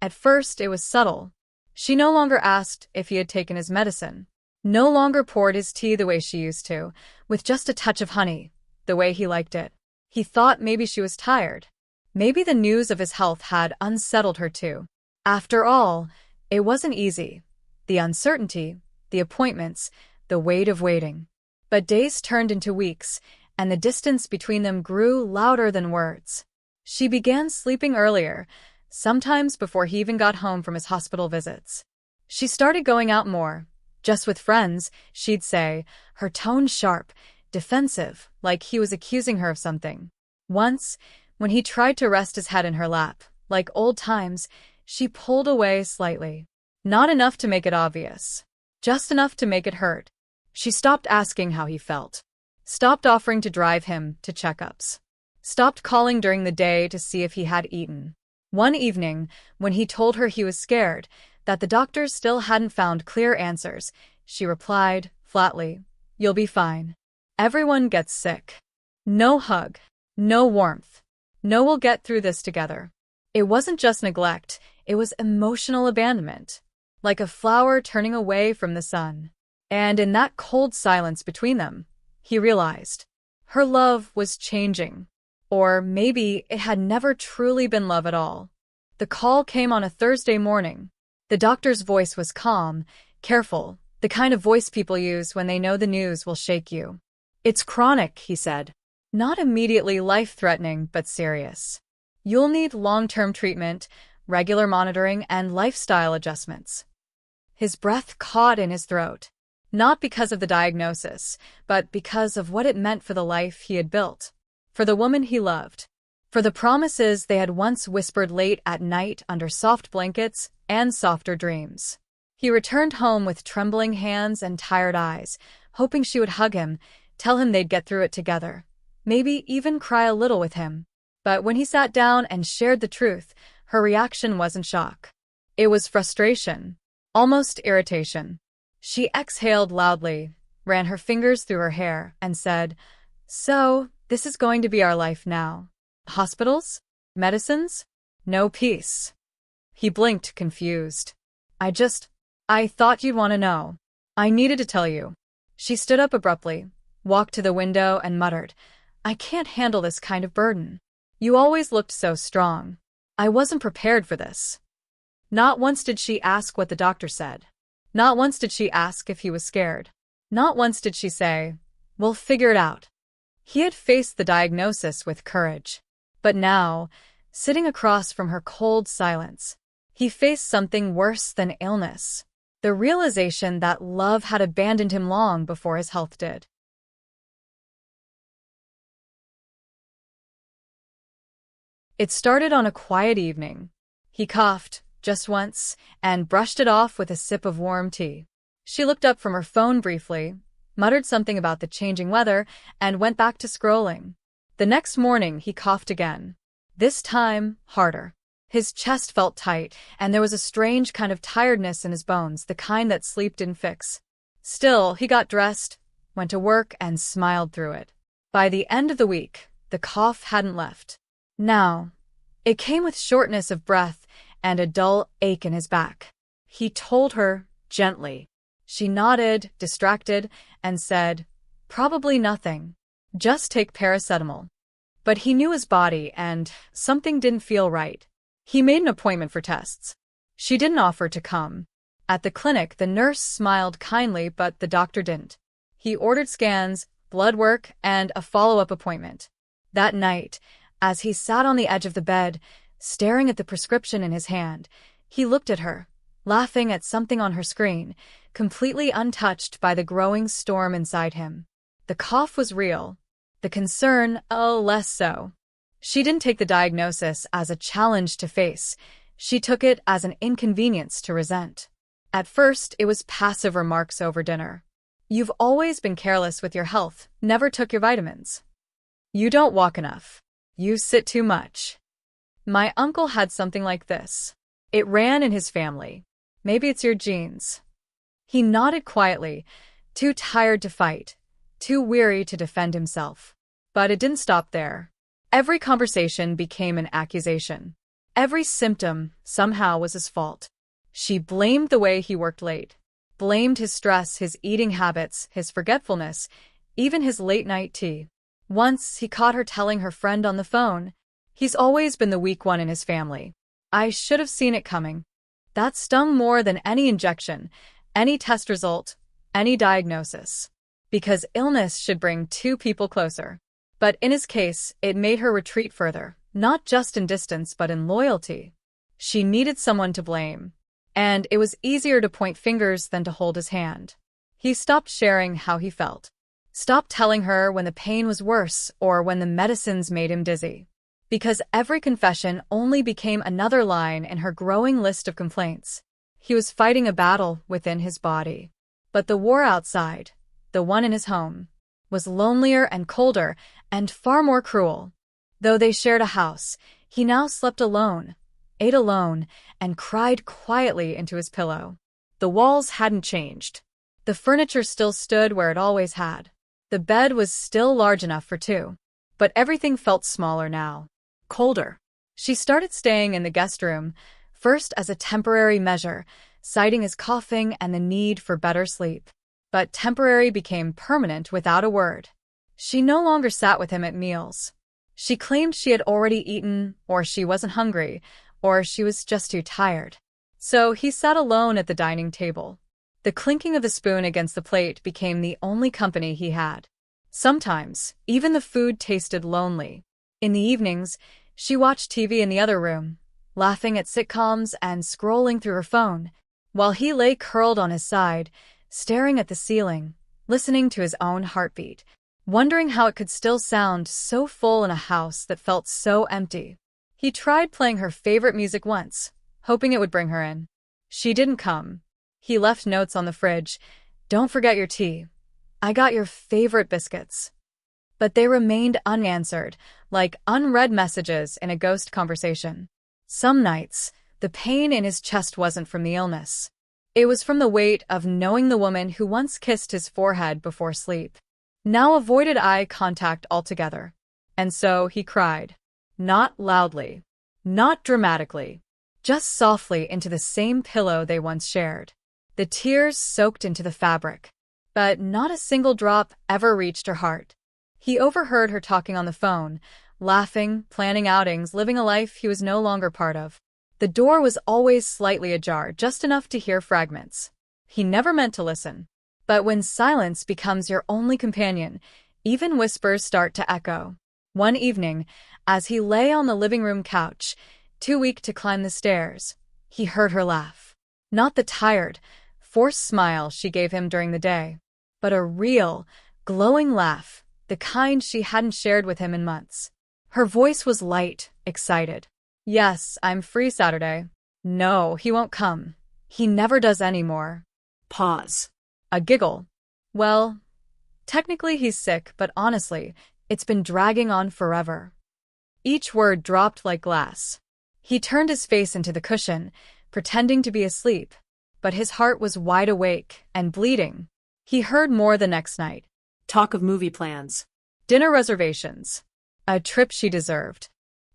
At first, it was subtle. She no longer asked if he had taken his medicine, no longer poured his tea the way she used to, with just a touch of honey, the way he liked it. He thought maybe she was tired. Maybe the news of his health had unsettled her too. After all, it wasn't easy. The uncertainty, the appointments, the weight of waiting. But days turned into weeks, and the distance between them grew louder than words. She began sleeping earlier, sometimes before he even got home from his hospital visits. She started going out more, just with friends, she'd say, her tone sharp, defensive, like he was accusing her of something. Once, when he tried to rest his head in her lap, like old times, she pulled away slightly. Not enough to make it obvious. Just enough to make it hurt. She stopped asking how he felt. Stopped offering to drive him to checkups. Stopped calling during the day to see if he had eaten. One evening, when he told her he was scared, that the doctors still hadn't found clear answers, she replied, flatly, "You'll be fine. Everyone gets sick. No hug. No warmth. No, we'll get through this together." It wasn't just neglect, it was emotional abandonment. Like a flower turning away from the sun. And in that cold silence between them, he realized her love was changing. Or maybe it had never truly been love at all. The call came on a Thursday morning. The doctor's voice was calm, careful, the kind of voice people use when they know the news will shake you. "It's chronic," he said. "Not immediately life-threatening, but serious. You'll need long-term treatment, regular monitoring, and lifestyle adjustments." His breath caught in his throat. Not because of the diagnosis, but because of what it meant for the life he had built. For the woman he loved. For the promises they had once whispered late at night under soft blankets and softer dreams. He returned home with trembling hands and tired eyes, hoping she would hug him, tell him they'd get through it together. Maybe even cry a little with him. But when he sat down and shared the truth, her reaction wasn't shock. It was frustration. Almost irritation. She exhaled loudly, ran her fingers through her hair, and said, "So, this is going to be our life now. Hospitals? Medicines? No peace." He blinked, confused. I thought you'd want to know. I needed to tell you." She stood up abruptly, walked to the window, and muttered, "I can't handle this kind of burden. You always looked so strong. I wasn't prepared for this." Not once did she ask what the doctor said. Not once did she ask if he was scared. Not once did she say, "We'll figure it out." He had faced the diagnosis with courage. But now, sitting across from her cold silence, he faced something worse than illness. The realization that love had abandoned him long before his health did. It started on a quiet evening. He coughed, just once, and brushed it off with a sip of warm tea. She looked up from her phone briefly, muttered something about the changing weather, and went back to scrolling. The next morning, he coughed again. This time, harder. His chest felt tight, and there was a strange kind of tiredness in his bones, the kind that sleep didn't fix. Still, he got dressed, went to work, and smiled through it. By the end of the week, the cough hadn't left. Now, it came with shortness of breath and a dull ache in his back. He told her, gently. She nodded, distracted, and said, "Probably nothing. Just take paracetamol." But he knew his body, and something didn't feel right. He made an appointment for tests. She didn't offer to come. At the clinic, the nurse smiled kindly, but the doctor didn't. He ordered scans, blood work, and a follow-up appointment. That night, as he sat on the edge of the bed, staring at the prescription in his hand, he looked at her, laughing at something on her screen, completely untouched by the growing storm inside him. The cough was real. The concern, less so. She didn't take the diagnosis as a challenge to face. She took it as an inconvenience to resent. At first, it was passive remarks over dinner. "You've always been careless with your health, never took your vitamins. You don't walk enough. You sit too much. My uncle had something like this. It ran in his family. Maybe it's your genes." He nodded quietly, too tired to fight, too weary to defend himself. But it didn't stop there. Every conversation became an accusation. every symptom somehow was his fault. She blamed the way he worked late, blamed his stress, his eating habits, his forgetfulness, even his late-night tea. Once, he caught her telling her friend on the phone, "He's always been the weak one in his family. I should have seen it coming." That stung more than any injection, any test result, any diagnosis. Because illness should bring two people closer. But in his case, it made her retreat further, not just in distance but in loyalty. She needed someone to blame. And it was easier to point fingers than to hold his hand. He stopped sharing how he felt. Stopped telling her when the pain was worse or when the medicines made him dizzy. Because every confession only became another line in her growing list of complaints. He was fighting a battle within his body. But the war outside, the one in his home, was lonelier and colder and far more cruel. Though they shared a house, he now slept alone, ate alone, and cried quietly into his pillow. The walls hadn't changed. The furniture still stood where it always had. The bed was still large enough for two. But everything felt smaller now. Colder. She started staying in the guest room, first as a temporary measure, citing his coughing and the need for better sleep. But temporary became permanent without a word. She no longer sat with him at meals. She claimed she had already eaten, or she wasn't hungry, or she was just too tired. So he sat alone at the dining table. The clinking of the spoon against the plate became the only company he had. Sometimes, even the food tasted lonely. In the evenings, she watched TV in the other room, laughing at sitcoms and scrolling through her phone, while he lay curled on his side, staring at the ceiling, listening to his own heartbeat, wondering how it could still sound so full in a house that felt so empty. He tried playing her favorite music once, hoping it would bring her in. She didn't come. He left notes on the fridge. "Don't forget your tea. I got your favorite biscuits." But they remained unanswered, like unread messages in a ghost conversation. Some nights, the pain in his chest wasn't from the illness. It was from the weight of knowing the woman who once kissed his forehead before sleep now avoided eye contact altogether. And so he cried. Not loudly, not dramatically, just softly into the same pillow they once shared. The tears soaked into the fabric, but not a single drop ever reached her heart. He overheard her talking on the phone, laughing, planning outings, living a life he was no longer part of. The door was always slightly ajar, just enough to hear fragments. He never meant to listen. But when silence becomes your only companion, even whispers start to echo. One evening, as he lay on the living room couch, too weak to climb the stairs, he heard her laugh. Not the tired, forced smile she gave him during the day, but a real, glowing laugh, the kind she hadn't shared with him in months. Her voice was light, excited. "Yes, I'm free Saturday." "No, he won't come. He never does anymore." Pause. A giggle. "Well, technically he's sick, but honestly, it's been dragging on forever." Each word dropped like glass. He turned his face into the cushion, pretending to be asleep, but his heart was wide awake and bleeding. He heard more the next night. Talk of movie plans, dinner reservations, a trip she deserved,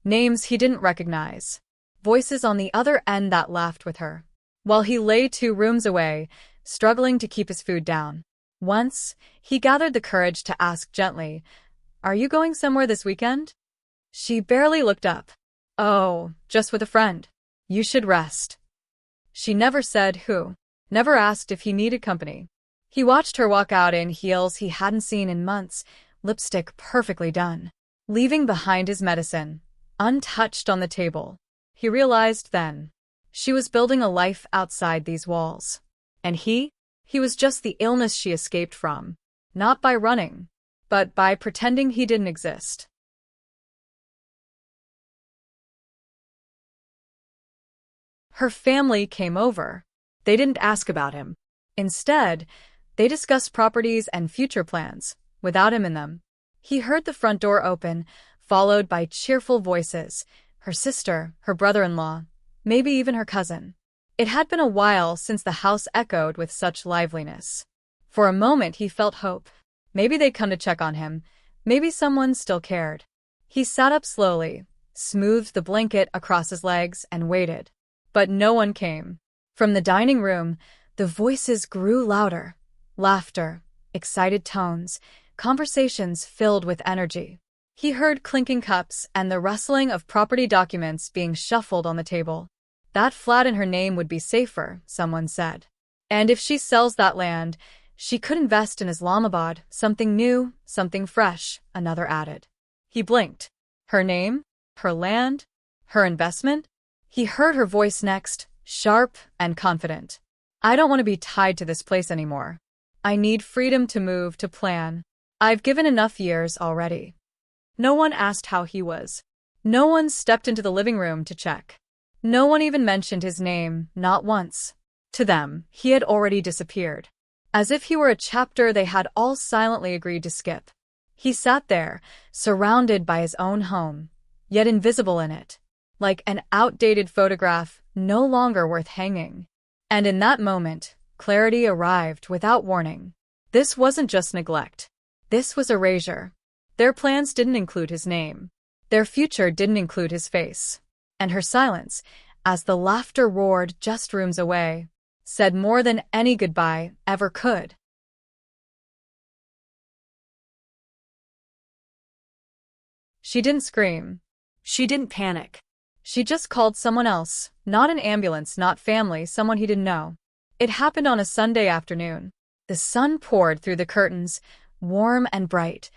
names he didn't recognize, voices on the other end that laughed with her, while he lay 2 rooms away, struggling to keep his food down. Once, he gathered the courage to ask gently, "Are you going somewhere this weekend?" She barely looked up. "Oh, just with a friend. You should rest." She never said who, never asked if he needed company. He watched her walk out in heels he hadn't seen in months, lipstick perfectly done, leaving behind his medicine, untouched on the table. He realized then, she was building a life outside these walls. And he was just the illness she escaped from, not by running, but by pretending he didn't exist. Her family came over. They didn't ask about him. Instead, they discussed properties and future plans, without him in them. He heard the front door open, followed by cheerful voices, her sister, her brother-in-law, maybe even her cousin. It had been a while since the house echoed with such liveliness. For a moment he felt hope. Maybe they'd come to check on him. Maybe someone still cared. He sat up slowly, smoothed the blanket across his legs, and waited. But no one came. From the dining room, the voices grew louder. Laughter, excited tones, conversations filled with energy. He heard clinking cups and the rustling of property documents being shuffled on the table. That flat in her name would be safer, someone said. And if she sells that land, she could invest in Islamabad, something new, something fresh, another added. He blinked. Her name? Her land? Her investment? He heard her voice next, sharp and confident. I don't want to be tied to this place anymore. I need freedom to move, to plan. I've given enough years already. No one asked how he was. No one stepped into the living room to check. No one even mentioned his name, not once. To them, he had already disappeared. As if he were a chapter they had all silently agreed to skip. He sat there, surrounded by his own home, yet invisible in it, like an outdated photograph no longer worth hanging. And in that moment, clarity arrived without warning. This wasn't just neglect. This was erasure. Their plans didn't include his name. Their future didn't include his face. And her silence, as the laughter roared just rooms away, said more than any goodbye ever could. She didn't scream. She didn't panic. She just called someone else, not an ambulance, not family, someone he didn't know. It happened on a Sunday afternoon. The sun poured through the curtains, warm and bright,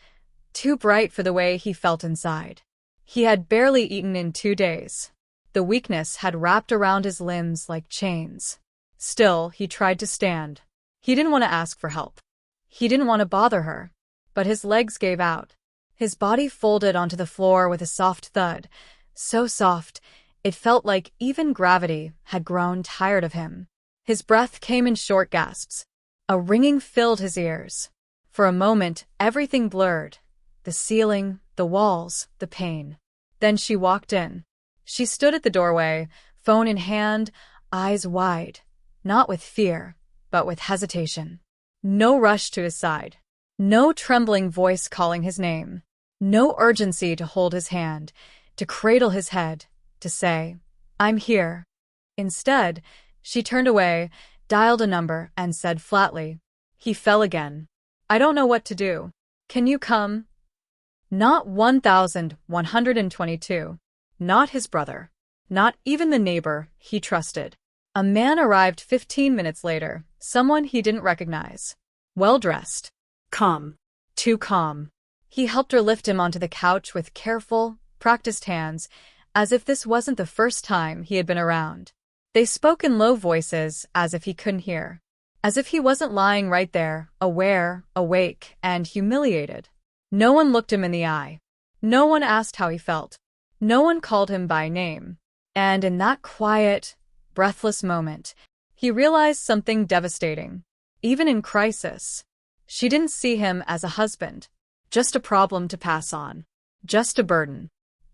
too bright for the way he felt inside. He had barely eaten in 2 days. The weakness had wrapped around his limbs like chains. Still, he tried to stand. He didn't want to ask for help. He didn't want to bother her. But his legs gave out. His body folded onto the floor with a soft thud, so soft, it felt like even gravity had grown tired of him. His breath came in short gasps. A ringing filled his ears. For a moment, everything blurred. The ceiling, the walls, the pain. Then she walked in. She stood at the doorway, phone in hand, eyes wide. Not with fear, but with hesitation. No rush to his side. No trembling voice calling his name. No urgency to hold his hand, to cradle his head, to say, "I'm here." Instead, she turned away, dialed a number, and said flatly. He fell again. "I don't know what to do. Can you come?" Not 1122. Not his brother. Not even the neighbor he trusted. A man arrived 15 minutes later, someone he didn't recognize. Well-dressed. Calm. Too calm. He helped her lift him onto the couch with careful, practiced hands, as if this wasn't the first time he had been around. They spoke in low voices, as if he couldn't hear. As if he wasn't lying right there, aware, awake, and humiliated. No one looked him in the eye. No one asked how he felt. No one called him by name. And in that quiet, breathless moment, he realized something devastating. Even in crisis, she didn't see him as a husband. Just a problem to pass on. Just a burden.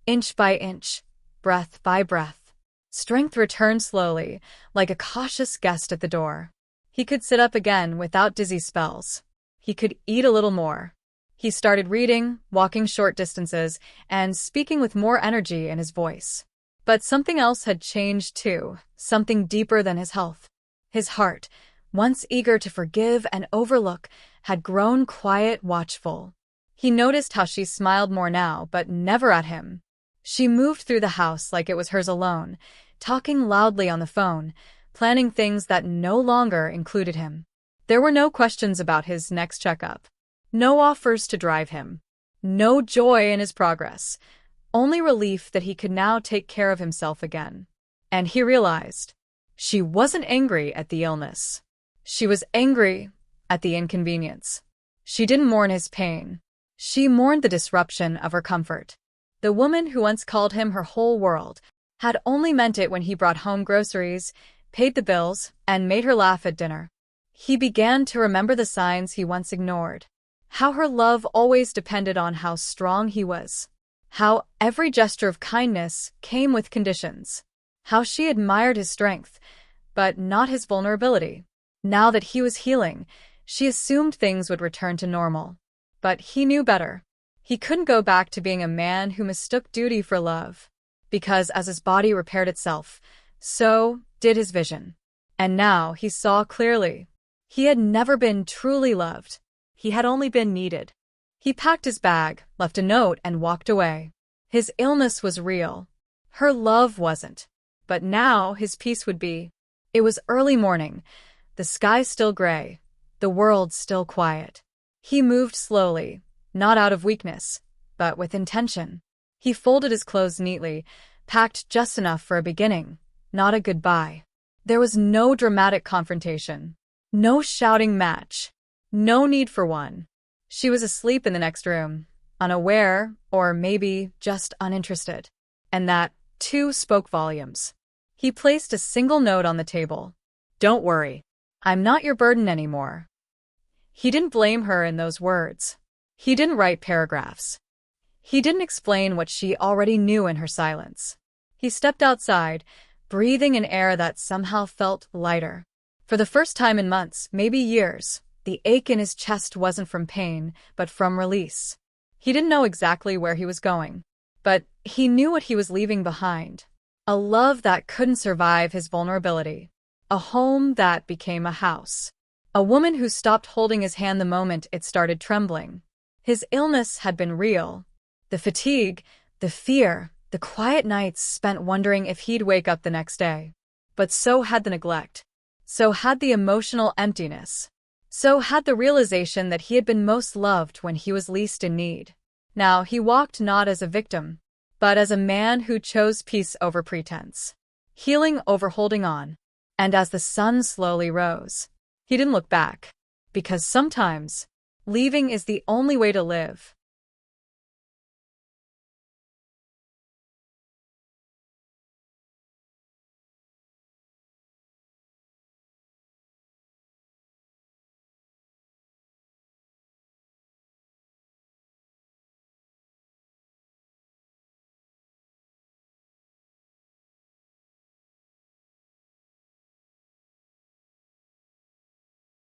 Inch by inch, breath by breath. Strength returned slowly, like a cautious guest at the door. He could sit up again without dizzy spells. He could eat a little more. He started reading, walking short distances, and speaking with more energy in his voice. But something else had changed too, something deeper than his health. His heart, once eager to forgive and overlook, had grown quiet, watchful. He noticed how she smiled more now, but never at him. She moved through the house like it was hers alone, talking loudly on the phone, planning things that no longer included him. There were no questions about his next checkup. No offers to drive him. No joy in his progress. Only relief that he could now take care of himself again. And he realized. She wasn't angry at the illness. She was angry at the inconvenience. She didn't mourn his pain. She mourned the disruption of her comfort. The woman who once called him her whole world had only meant it when he brought home groceries, paid the bills, and made her laugh at dinner. He began to remember the signs he once ignored. How her love always depended on how strong he was. How every gesture of kindness came with conditions. How she admired his strength, but not his vulnerability. Now that he was healing, she assumed things would return to normal. But he knew better. He couldn't go back to being a man who mistook duty for love. because as his body repaired itself, so did his vision. And now he saw clearly. He had never been truly loved. He had only been needed. He packed his bag, left a note, and walked away. His illness was real. Her love wasn't. But now his peace would be. It was early morning, the sky still gray, the world still quiet. He moved slowly, not out of weakness, but with intention. He folded his clothes neatly, packed just enough for a beginning, not a goodbye. There was no dramatic confrontation, no shouting match, no need for one. She was asleep in the next room, unaware, or maybe just uninterested. And that, too, spoke volumes. He placed a single note on the table. "Don't worry. I'm not your burden anymore." He didn't blame her in those words. He didn't write paragraphs. He didn't explain what she already knew in her silence. He stepped outside, breathing an air that somehow felt lighter. For the first time in months, maybe years, the ache in his chest wasn't from pain, but from release. He didn't know exactly where he was going, but he knew what he was leaving behind. A love that couldn't survive his vulnerability. A home that became a house. A woman who stopped holding his hand the moment it started trembling. His illness had been real. The fatigue, the fear, the quiet nights spent wondering if he'd wake up the next day. But so had the neglect. So had the emotional emptiness. So had the realization that he had been most loved when he was least in need. Now he walked not as a victim, but as a man who chose peace over pretense, healing over holding on. And as the sun slowly rose, he didn't look back, because sometimes leaving is the only way to live.